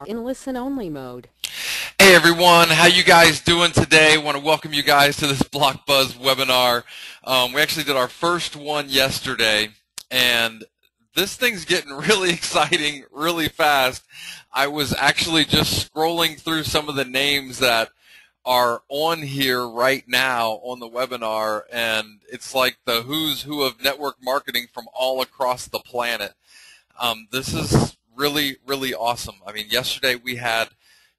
in listen-only mode. Hey everyone, how you guys doing today? I want to welcome you guys to this BlockBuzz webinar. We actually did our first one yesterday, and this thing's getting really exciting really fast. I was actually just scrolling through some of the names that are on here right now on the webinar, and it's like the who's who of network marketing from all across the planet. This is really, really awesome. I mean, yesterday we had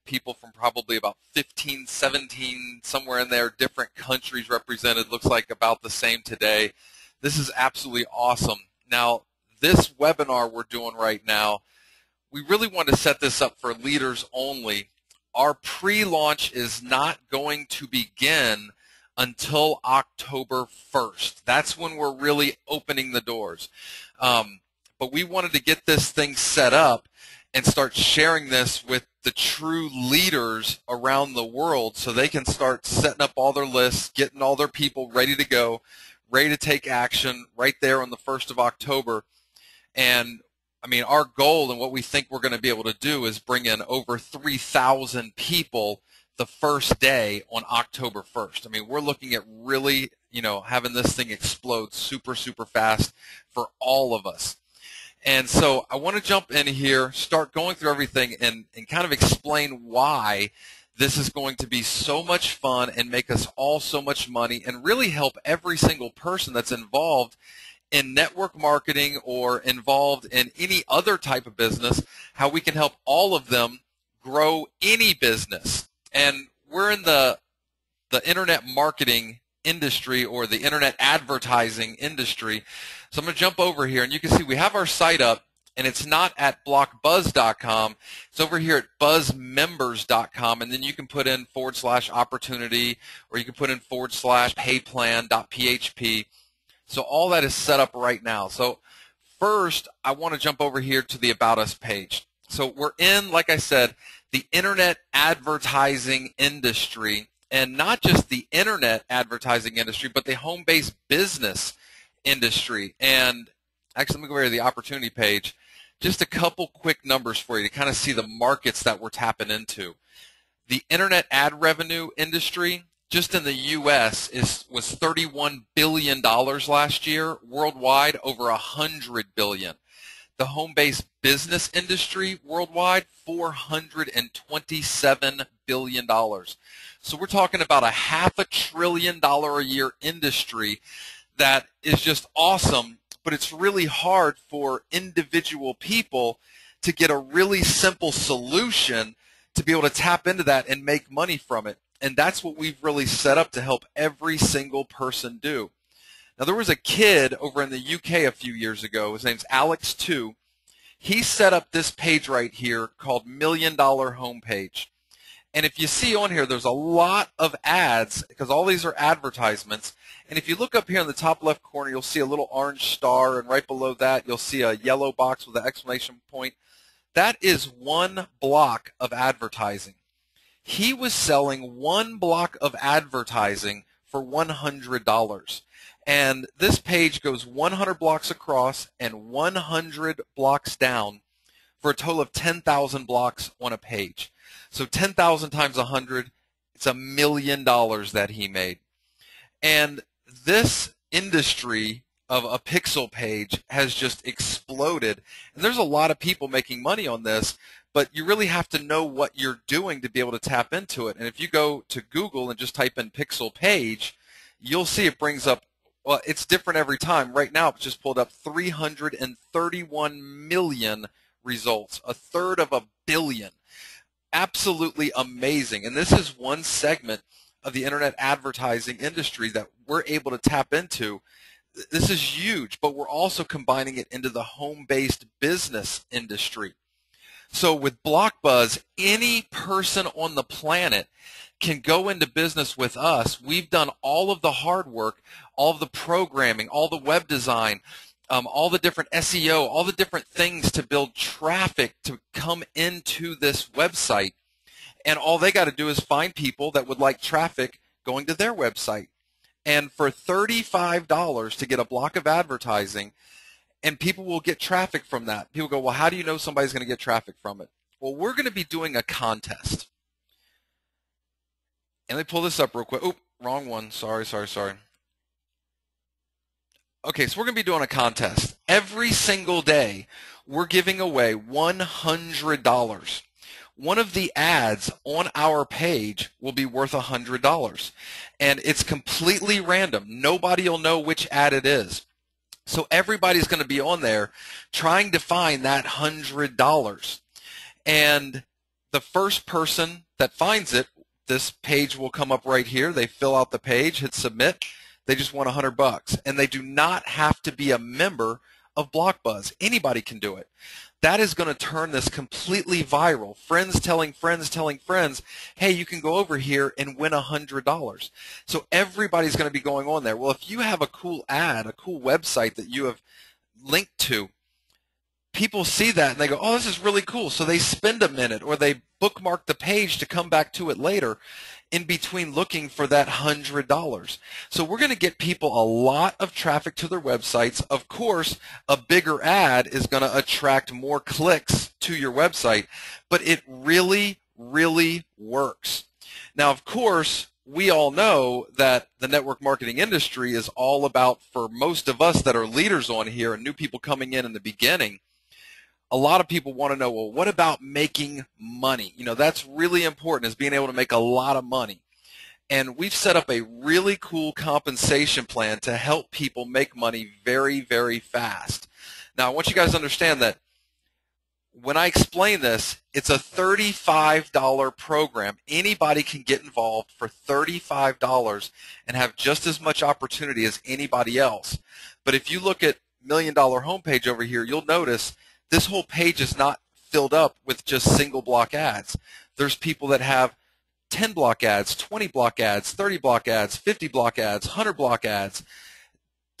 people from probably about 15, 17, somewhere in there, different countries represented. Looks like about the same today. This is absolutely awesome. Now, this webinar we're doing right now, we really want to set this up for leaders only. Our pre-launch is not going to begin until October 1st. That's when we're really opening the doors. But we wanted to get this thing set up and start sharing this with the true leaders around the world so they can start setting up all their lists, getting all their people ready to go, ready to take action right there on the 1st of October. And I mean, our goal and what we think we're going to be able to do is bring in over 3,000 people the first day on October 1st. I mean, we're looking at really, having this thing explode super, super fast for all of us. And so I want to jump in here, start going through everything, and kind of explain why this is going to be so much fun and make us all so much money and really help every single person that's involved in network marketing or involved in any other type of business, how we can help all of them grow any business. And we're in the internet marketing industry or the internet advertising industry. So I'm going to jump over here, and you can see we have our site up, and it's not at blockbuzz.com. It's over here at buzzmembers.com, and then you can put in /opportunity, or you can put in /payplan.php. So all that is set up right now. So first, I want to jump over here to the About Us page. So we're in, like I said, the internet advertising industry, and not just the internet advertising industry, but the home-based business industry. And actually, let me go over to the opportunity page. Just a couple quick numbers for you to kind of see the markets that we're tapping into. The internet ad revenue industry, just in the U.S., was $31 billion last year. Worldwide, over $100 billion. The home-based business industry worldwide, $427 billion. So we're talking about a $500 billion a year industry that is just awesome, but it's really hard for individual people to get a really simple solution to be able to tap into that and make money from it. And that's what we've really set up to help every single person do. Now, there was a kid over in the UK a few years ago. His name's Alex 2. He set up this page right here called $1 Million Homepage. And if you see on here, there's a lot of ads because all these are advertisements. And if you look up here in the top left corner, you'll see a little orange star, and right below that, you'll see a yellow box with an exclamation point. That is one block of advertising. He was selling one block of advertising for $100. And this page goes 100 blocks across and 100 blocks down for a total of 10,000 blocks on a page. So 10,000 times 100, it's $1 million that he made. And this industry of a pixel page has just exploded. And there's a lot of people making money on this, but you really have to know what you're doing to be able to tap into it. And if you go to Google and just type in pixel page, you'll see it brings up, well, it's different every time. Right now, it just pulled up 331 million results, a third of a billion. Absolutely amazing. And this is one segment of the internet advertising industry that we're able to tap into. This is huge, but we're also combining it into the home-based business industry. So with BlockBuzz, any person on the planet can go into business with us. We've done all of the hard work, all of the programming, all the web design, all the different SEO, all the different things to build traffic to come into this website. And all they got to do is find people that would like traffic going to their website. And for $35 to get a block of advertising, and people will get traffic from that. People go, well, how do you know somebody's going to get traffic from it? Well, we're going to be doing a contest. And let me pull this up real quick. Oop, wrong one. Sorry. Okay, so we're going to be doing a contest. Every single day, we're giving away $100. One of the ads on our page will be worth $100. And it's completely random. Nobody will know which ad it is. So everybody's going to be on there trying to find that $100. And the first person that finds it, this page will come up right here. They fill out the page, hit submit. They just won $100, and they do not have to be a member of BlockBuzz. Anybody can do it. That is going to turn this completely viral. Friends telling friends, hey, you can go over here and win $100. So everybody's going to be going on there. Well, if you have a cool ad, a cool website that you have linked to, people see that and they go, oh, this is really cool. So they spend a minute or they bookmark the page to come back to it later in between looking for that $100. So we're going to get people a lot of traffic to their websites. Of course, a bigger ad is going to attract more clicks to your website, but it really, really works. Now, of course, we all know that the network marketing industry is all about, for most of us that are leaders on here and new people coming in the beginning, a lot of people want to know, well, what about making money? You know, that's really important, is being able to make a lot of money. And we've set up a really cool compensation plan to help people make money very, very fast. Now, I want you guys to understand that when I explain this, it's a $35 program. Anybody can get involved for $35 and have just as much opportunity as anybody else. But if you look at $1 Million homepage over here, you'll notice this whole page is not filled up with just single block ads. There's people that have 10 block ads, 20 block ads, 30 block ads, 50 block ads, 100 block ads.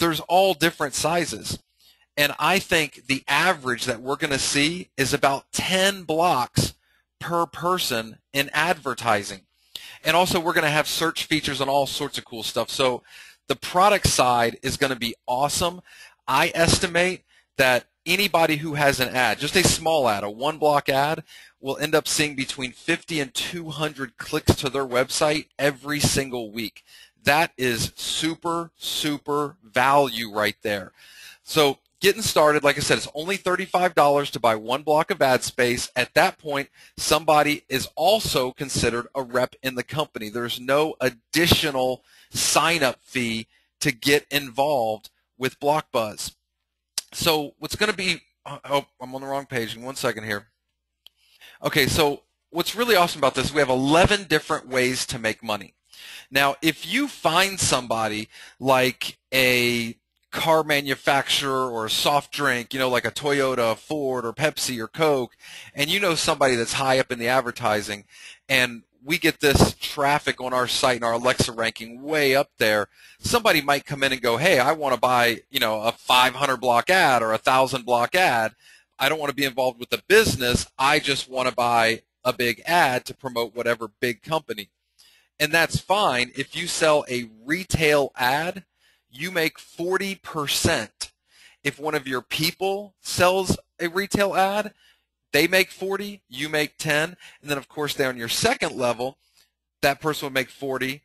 There's all different sizes. And I think the average that we're going to see is about 10 blocks per person in advertising. And also we're going to have search features and all sorts of cool stuff. So the product side is going to be awesome. I estimate that anybody who has an ad, just a small ad, a one-block ad, will end up seeing between 50 and 200 clicks to their website every single week. That is super, super value right there. So getting started, like I said, it's only $35 to buy one block of ad space. At that point, somebody is also considered a rep in the company. There's no additional sign-up fee to get involved with BlockBuzz. So what's going to be, oh, I'm on the wrong page. In 1 second here. Okay, so what's really awesome about this, we have 11 different ways to make money. Now, if you find somebody like a car manufacturer or a soft drink, you know, like a Toyota, Ford, or Pepsi, or Coke, and you know somebody that's high up in the advertising, and we get this traffic on our site and our Alexa ranking way up there, somebody might come in and go, hey, I want to buy, you know, a 500 block ad or a 1,000 block ad. I don't want to be involved with the business. I just want to buy a big ad to promote whatever big company. And that's fine. If you sell a retail ad, you make 40%. If one of your people sells a retail ad, they make 40, you make 10, and then of course there on your second level, that person would make 40,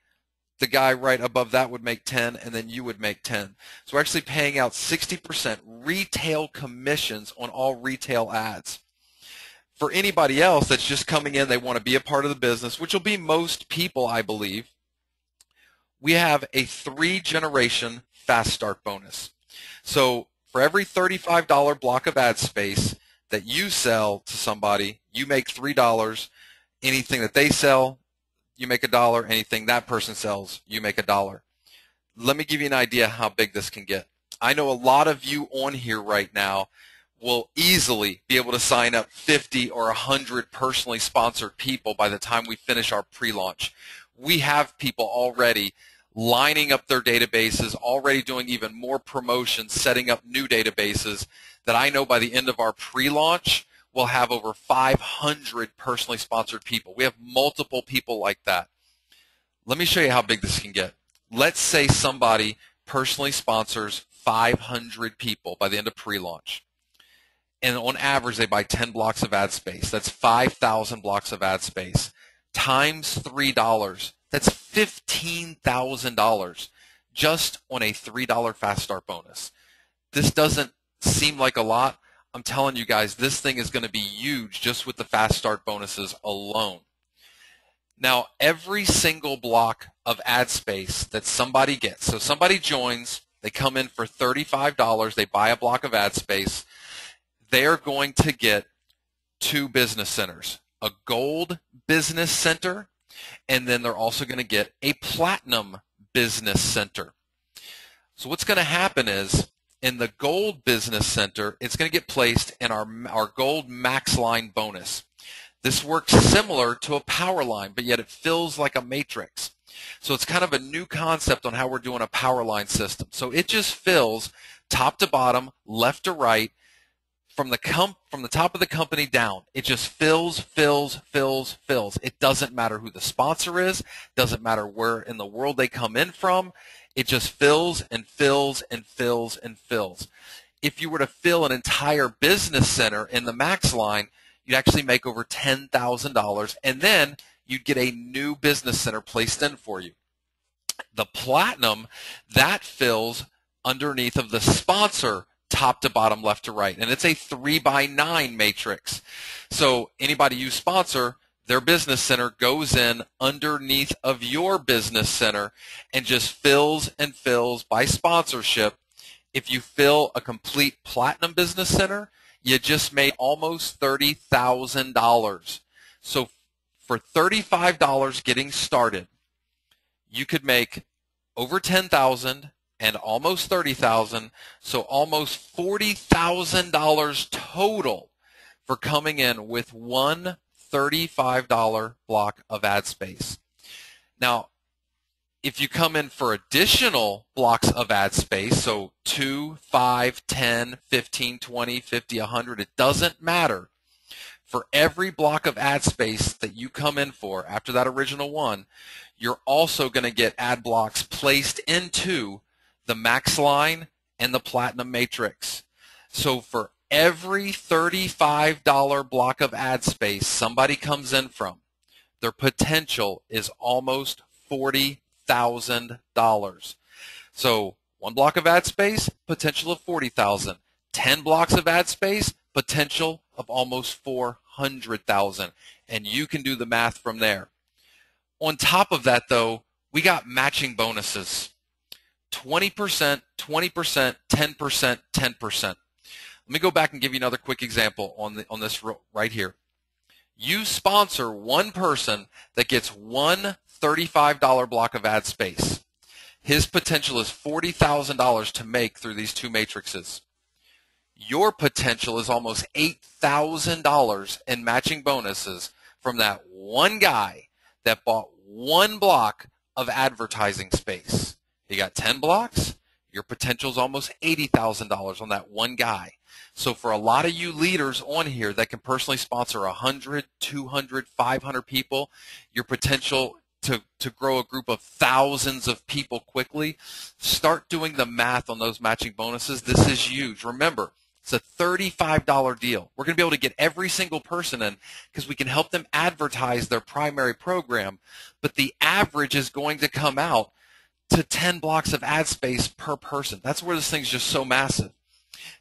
the guy right above that would make 10, and then you would make 10. So we're actually paying out 60% retail commissions on all retail ads. For anybody else that's just coming in, they want to be a part of the business, which will be most people, I believe, we have a 3-generation fast start bonus. So for every $35 block of ad space that you sell to somebody, you make $3. Anything that they sell, you make $1. Anything that person sells, you make $1. Let me give you an idea how big this can get. I know a lot of you on here right now will easily be able to sign up 50 or 100 personally sponsored people by the time we finish our pre-launch. We have people already lining up their databases, already doing even more promotions, setting up new databases, that I know by the end of our pre-launch, we'll have over 500 personally sponsored people. We have multiple people like that. Let me show you how big this can get. Let's say somebody personally sponsors 500 people by the end of pre-launch. and on average they buy 10 blocks of ad space. That's 5,000 blocks of ad space times $3. That's $15,000 just on a $3 fast start bonus. This doesn't seem like a lot. I'm telling you guys, this thing is going to be huge just with the fast start bonuses alone. Now, every single block of ad space that somebody gets, so somebody joins, they come in for $35, they buy a block of ad space, they're going to get 2 business centers, a gold business center, and then they're also going to get a platinum business center. So what's going to happen is, in the gold business center, it's going to get placed in our gold max line bonus. This works similar to a power line, but yet it feels like a matrix. So it's kind of a new concept on how we're doing a power line system. So it just fills top to bottom, left to right, from the top of the company down. It just fills, fills, fills, fills. It doesn't matter who the sponsor is, doesn't matter where in the world they come in from. It just fills and fills and fills and fills. If you were to fill an entire business center in the max line, you'd actually make over $10,000, and then you'd get a new business center placed in for you. The platinum, that fills underneath of the sponsor, top to bottom, left to right, and it's a 3x9 matrix. So anybody you sponsor, their business center goes in underneath of your business center and just fills and fills by sponsorship. If you fill a complete platinum business center, you just made almost $30,000. So for $35 getting started, you could make over $10,000 and almost $30,000, so almost $40,000 total for coming in with one $35 block of ad space. Now, if you come in for additional blocks of ad space, so 2, 5, 10, 15, 20, 50, 100, it doesn't matter. For every block of ad space that you come in for after that original one, you're also going to get ad blocks placed into the max line and the platinum matrix. So for every $35 block of ad space somebody comes in from, their potential is almost $40,000. So one block of ad space, potential of $40,000. 10 blocks of ad space, potential of almost $400,000. And you can do the math from there. On top of that, though, we got matching bonuses. 20%, 20%, 10%, 10%. Let me go back and give you another quick example on this right here. You sponsor one person that gets one $35 block of ad space. His potential is $40,000 to make through these 2 matrices. Your potential is almost $8,000 in matching bonuses from that one guy that bought one block of advertising space. You got 10 blocks, your potential is almost $80,000 on that one guy. So for a lot of you leaders on here that can personally sponsor 100, 200, 500 people, your potential to grow a group of thousands of people quickly, start doing the math on those matching bonuses. This is huge. Remember, it's a $35 deal. We're going to be able to get every single person in because we can help them advertise their primary program, but the average is going to come out to 10 blocks of ad space per person. That's where this thing's just so massive.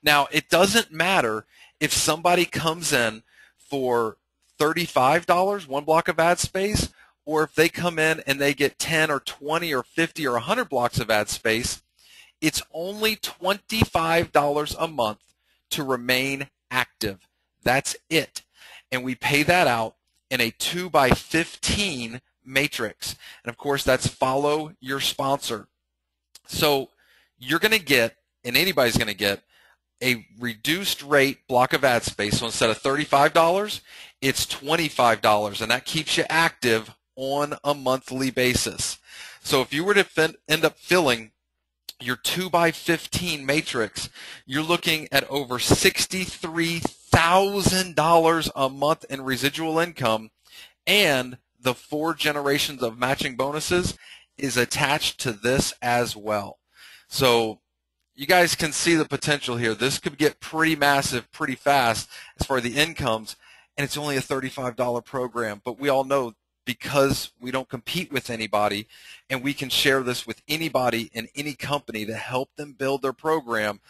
Now, it doesn't matter if somebody comes in for $35, one block of ad space, or if they come in and they get 10 or 20 or 50 or 100 blocks of ad space. It's only $25 a month to remain active. That's it. And we pay that out in a 2x15 matrix. And of course, that's follow your sponsor. So you're going to get, and anybody's going to get, a reduced rate block of ad space. So instead of $35, it's $25, and that keeps you active on a monthly basis. So if you were to end up filling your 2x15 matrix, you're looking at over $63,000 a month in residual income, and the 4 generations of matching bonuses is attached to this as well. So you guys can see the potential here. This could get pretty massive pretty fast as far as the incomes, and it's only a $35 program. But we all know, because we don't compete with anybody and we can share this with anybody in any company to help them build their program,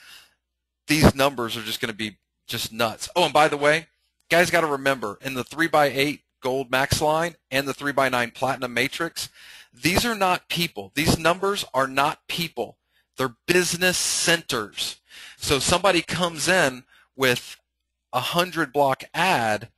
these numbers are just going to be just nuts. Oh, and by the way, guys got to remember, in the 3x8 Gold Max line and the 3x9 Platinum Matrix, these are not people. These numbers are not people. They're business centers. So somebody comes in with a 100 block ad,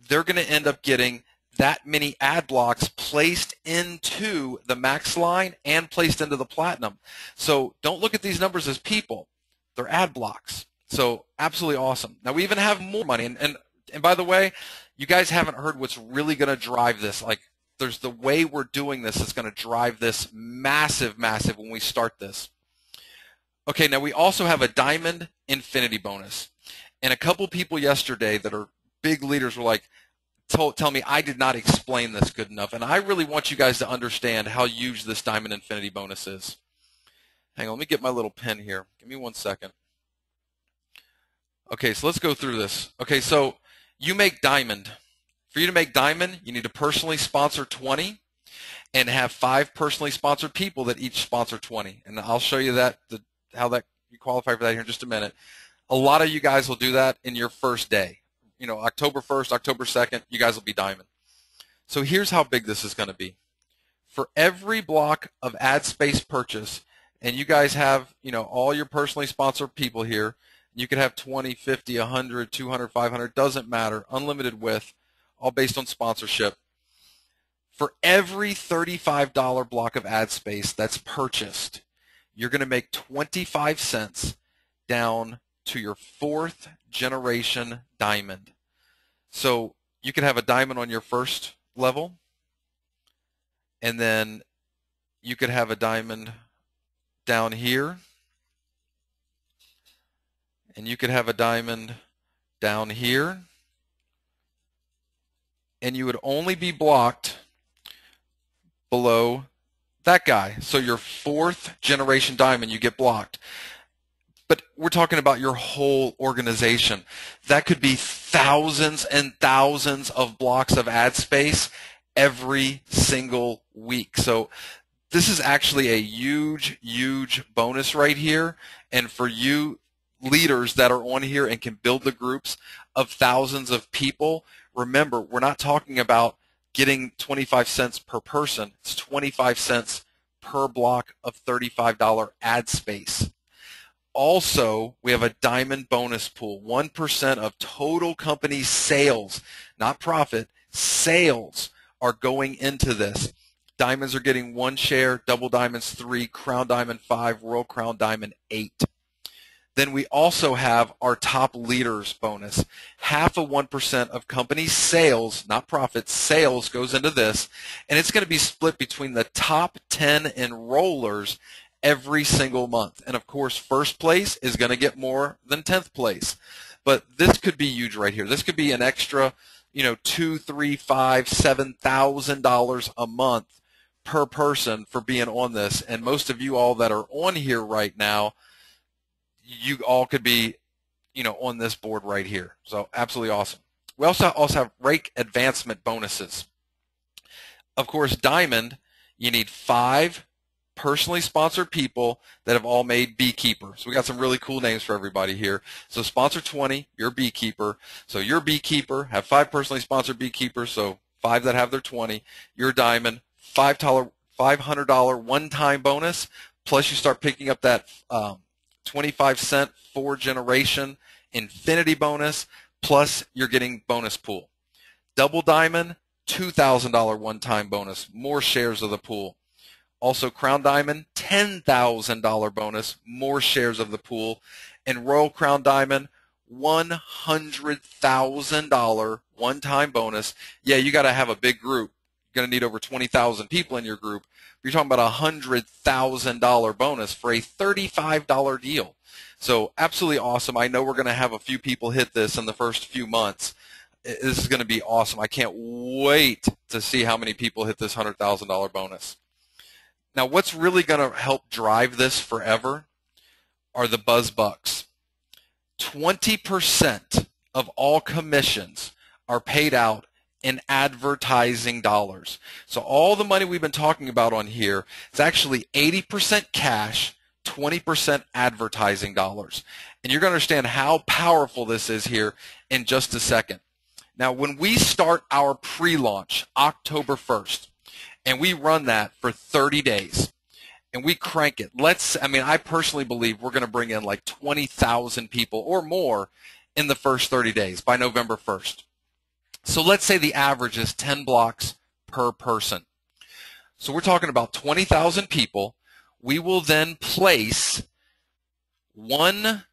they're going to end up getting that many ad blocks placed into the Max line and placed into the Platinum. So don't look at these numbers as people. They're ad blocks. So absolutely awesome. Now we even have more money. And by the way, you guys haven't heard what's really going to drive this. Like, there's the way we're doing this that's going to drive this massive, massive when we start this. Okay, now we also have a Diamond Infinity bonus. And a couple people yesterday that are big leaders were like, tell me I did not explain this good enough. And I really want you guys to understand how huge this Diamond Infinity bonus is. Hang on, let me get my little pen here. Give me 1 second. Okay, so let's go through this. Okay, so you make Diamond. For you to make Diamond, you need to personally sponsor 20 and have 5 personally sponsored people that each sponsor 20. And I'll show you that, how that you qualify for that here in just a minute. A lot of you guys will do that in your first day. You know, October 1st, October 2nd, you guys will be Diamond. So here's how big this is going to be. For every block of ad space purchase, and you guys have, you know, all your personally sponsored people here, you could have 20, 50, 100, 200, 500, doesn't matter, unlimited width, all based on sponsorship. For every $35 block of ad space that's purchased, you're going to make 25 cents down to your 4th generation Diamond. So you could have a Diamond on your first level, and then you could have a Diamond down here, and you could have a Diamond down here, and you would only be blocked below that guy. So your 4th generation Diamond, you get blocked. But we're talking about your whole organization. That could be thousands and thousands of blocks of ad space every single week. So this is actually a huge, huge bonus right here. And for you leaders that are on here and can build the groups of thousands of people, remember, we're not talking about getting 25 cents per person. It's 25 cents per block of $35 ad space. Also, we have a Diamond bonus pool. 1% of total company sales, not profit, sales are going into this. Diamonds are getting 1 share, Double Diamonds 3, Crown Diamond 5, Royal Crown Diamond 8. Then we also have our top leaders bonus. Half of 1% of company sales, not profit, sales goes into this, and it's going to be split between the top 10 enrollers every single month. And of course, first place is going to get more than 10th place. But this could be huge right here. This could be an extra, you know, $2,000, $3,000, $5,000, $7,000 a month per person for being on this. And most of you all that are on here right now, you all could be, you know, on this board right here. So absolutely awesome. We also have rake advancement bonuses. Of course, Diamond, you need 5 personally sponsored people that have all made beekeeper. So we got some really cool names for everybody here. So sponsor 20, you're beekeeper. So you're beekeeper, have 5 personally sponsored beekeepers, so 5 that have their 20. You're Diamond, $500 one-time bonus, plus you start picking up that 25 cent 4 generation infinity bonus, plus you're getting bonus pool. Double Diamond, $2,000 one-time bonus, more shares of the pool. Also Crown Diamond, $10,000 bonus, more shares of the pool. And Royal Crown Diamond, $100,000 one-time bonus. Yeah, you got to have a big group. You're going to need over 20,000 people in your group. You're talking about a $100,000 bonus for a $35 deal. So absolutely awesome. I know we're going to have a few people hit this in the first few months. This is going to be awesome. I can't wait to see how many people hit this $100,000 bonus. Now, what's really going to help drive this forever are the buzz bucks. 20% of all commissions are paid out in advertising dollars. So all the money we've been talking about on here is actually 80% cash, 20% advertising dollars. And you're going to understand how powerful this is here in just a second. Now, when we start our pre-launch October 1st, and we run that for 30 days, and we crank it, I personally believe we're going to bring in like 20,000 people or more in the first 30 days by November 1st. So let's say the average is 10 blocks per person. So we're talking about 20,000 people. We will then place one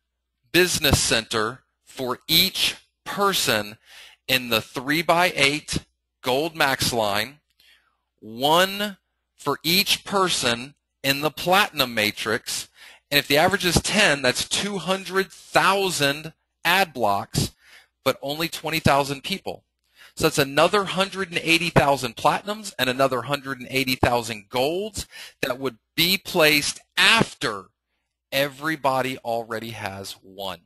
business center for each person in the 3x8 gold max line, one for each person in the platinum matrix, and if the average is 10, that's 200,000 ad blocks, but only 20,000 people. So that's another 180,000 platinums and another 180,000 golds that would be placed after everybody already has one.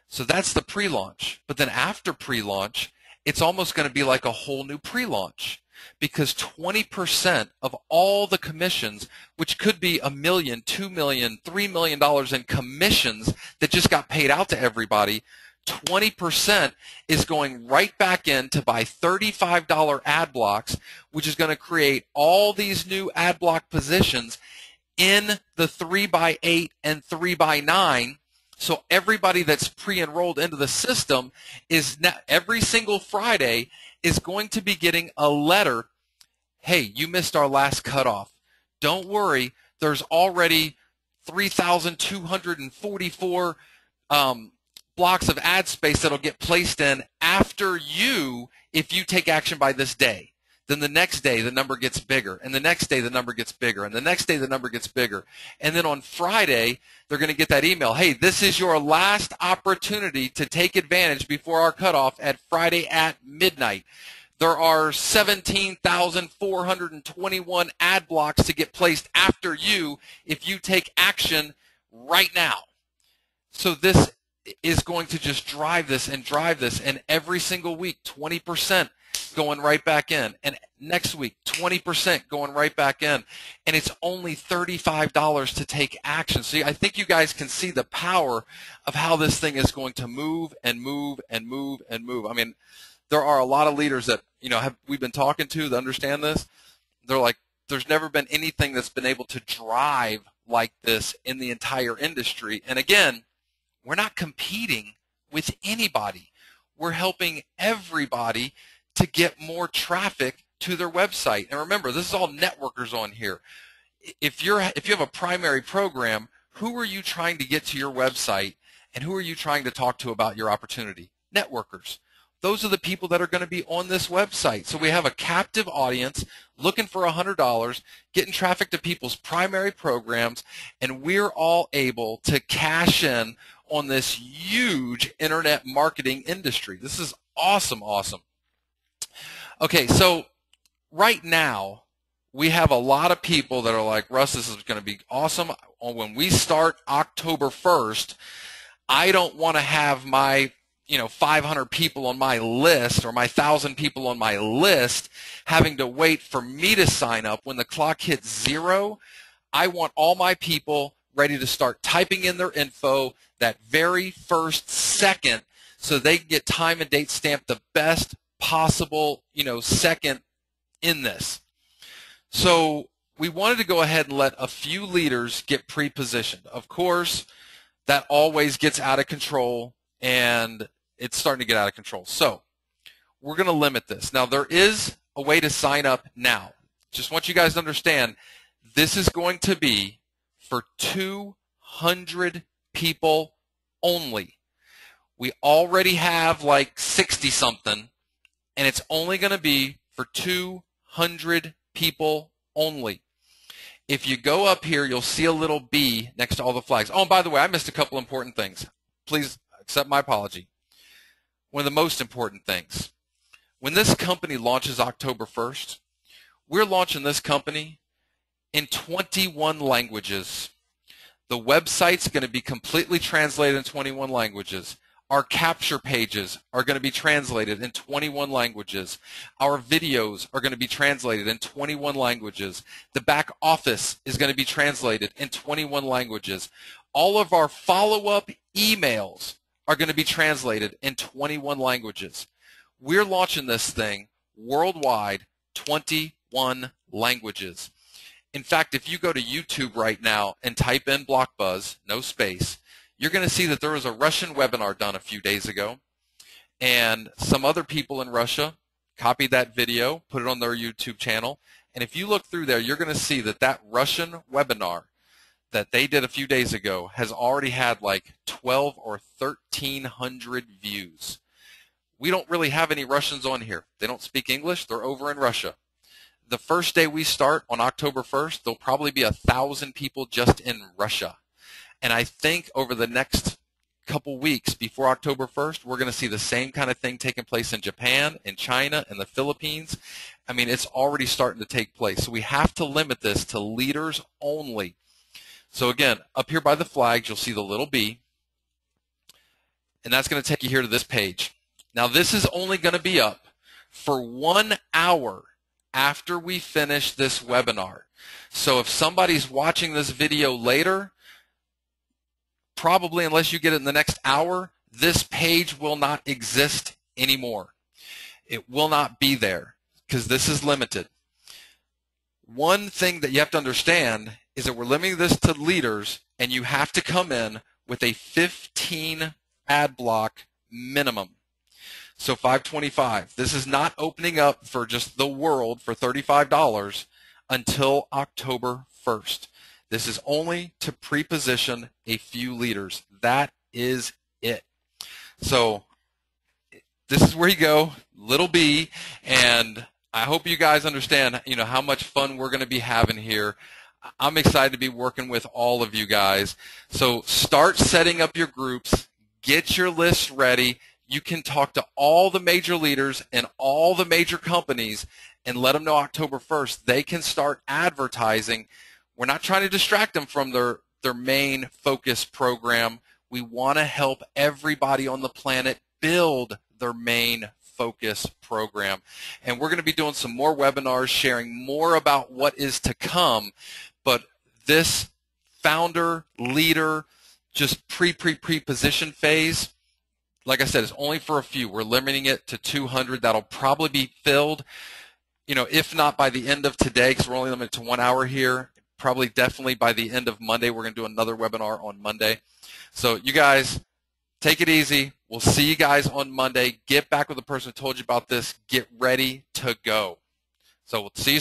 So that's the pre-launch. But then after pre-launch, it's almost going to be like a whole new pre-launch, because 20% of all the commissions, which could be $1 million, $2 million, $3 million in commissions that just got paid out to everybody, 20% is going right back in to buy $35 ad blocks, which is going to create all these new ad block positions in the 3x8 and 3x9. So everybody that's pre-enrolled into the system is now, every single Friday is going to be getting a letter, hey, you missed our last cutoff. Don't worry, there's already 3,244 blocks of ad space that'll get placed in after you if you take action by this day. Then the next day the number gets bigger, and the next day the number gets bigger, and the next day the number gets bigger. And then on Friday they're going to get that email, hey, this is your last opportunity to take advantage before our cutoff at Friday at midnight. There are 17,421 ad blocks to get placed after you if you take action right now. So this is going to just drive this, and every single week 20% going right back in, and next week 20% going right back in, and it's only $35 to take action. So I think you guys can see the power of how this thing is going to move and move and move and move. I mean, there are a lot of leaders that we've been talking to that understand this. They're like, there's never been anything that's been able to drive like this in the entire industry. And again, we're not competing with anybody. We're helping everybody to get more traffic to their website. And remember, this is all networkers on here. If you have a primary program, who are you trying to get to your website, and who are you trying to talk to about your opportunity? Networkers. Those are the people that are going to be on this website. So we have a captive audience looking for $100, getting traffic to people's primary programs, and we're all able to cash in on this huge internet marketing industry. This is awesome, awesome. Okay, so right now we have a lot of people that are like, Russ, this is going to be awesome. When we start October 1st, I don't want to have my 500 people on my list or my 1,000 people on my list having to wait for me to sign up. When the clock hits 0, I want all my people ready to start typing in their info that very first second, so they can get time and date stamped the best possible second in this. So we wanted to go ahead and let a few leaders get pre-positioned. Of course, that always gets out of control, and it's starting to get out of control. So we're going to limit this. Now, there is a way to sign up now. Just want you guys to understand, this is going to be for 200 people only. We already have like 60-something, and it's only going to be for 200 people only. If you go up here, you'll see a little B next to all the flags. Oh, and by the way, I missed a couple important things. Please accept my apology. One of the most important things, when this company launches October 1st, we're launching this company in 21 languages. The website's going to be completely translated in 21 languages. Our capture pages are going to be translated in 21 languages. Our videos are going to be translated in 21 languages. The back office is going to be translated in 21 languages. All of our follow-up emails are going to be translated in 21 languages. We're launching this thing worldwide, 21 languages. In fact, if you go to YouTube right now and type in BlockBuzz, no space, you're going to see that there was a Russian webinar done a few days ago, and some other people in Russia copied that video, put it on their YouTube channel, and if you look through there, you're going to see that that Russian webinar that they did a few days ago has already had like 12 or 1,300 views. We don't really have any Russians on here. They don't speak English. They're over in Russia. The first day we start on October 1st, there'll probably be 1,000 people just in Russia. And I think over the next couple weeks before October 1st, we're going to see the same kind of thing taking place in Japan, in China, in the Philippines. I mean, it's already starting to take place. So we have to limit this to leaders only. So again, up here by the flags, you'll see the little B. And that's going to take you here to this page. Now, this is only going to be up for 1 hour after we finish this webinar. So if somebody's watching this video later, probably unless you get it in the next hour, this page will not exist anymore. It will not be there because this is limited. One thing that you have to understand is that we're limiting this to leaders, and you have to come in with a 15 ad block minimum. So 525. This is not opening up for just the world for $35 until October 1st. This is only to pre-position a few leaders. That is it. So this is where you go, little b, and I hope you guys understand, how much fun we're going to be having here. I'm excited to be working with all of you guys. So start setting up your groups, get your lists ready. You can talk to all the major leaders and all the major companies and let them know October 1st they can start advertising. We're not trying to distract them from their main focus program. We want to help everybody on the planet build their main focus program. And we're going to be doing some more webinars sharing more about what is to come. But this founder, leader, just pre-position phase, like I said, it's only for a few. We're limiting it to 200. That'll probably be filled, if not by the end of today, because we're only limited to 1 hour here. Probably definitely by the end of Monday. We're going to do another webinar on Monday. So you guys, take it easy. We'll see you guys on Monday. Get back with the person who told you about this. Get ready to go. So we'll see you soon.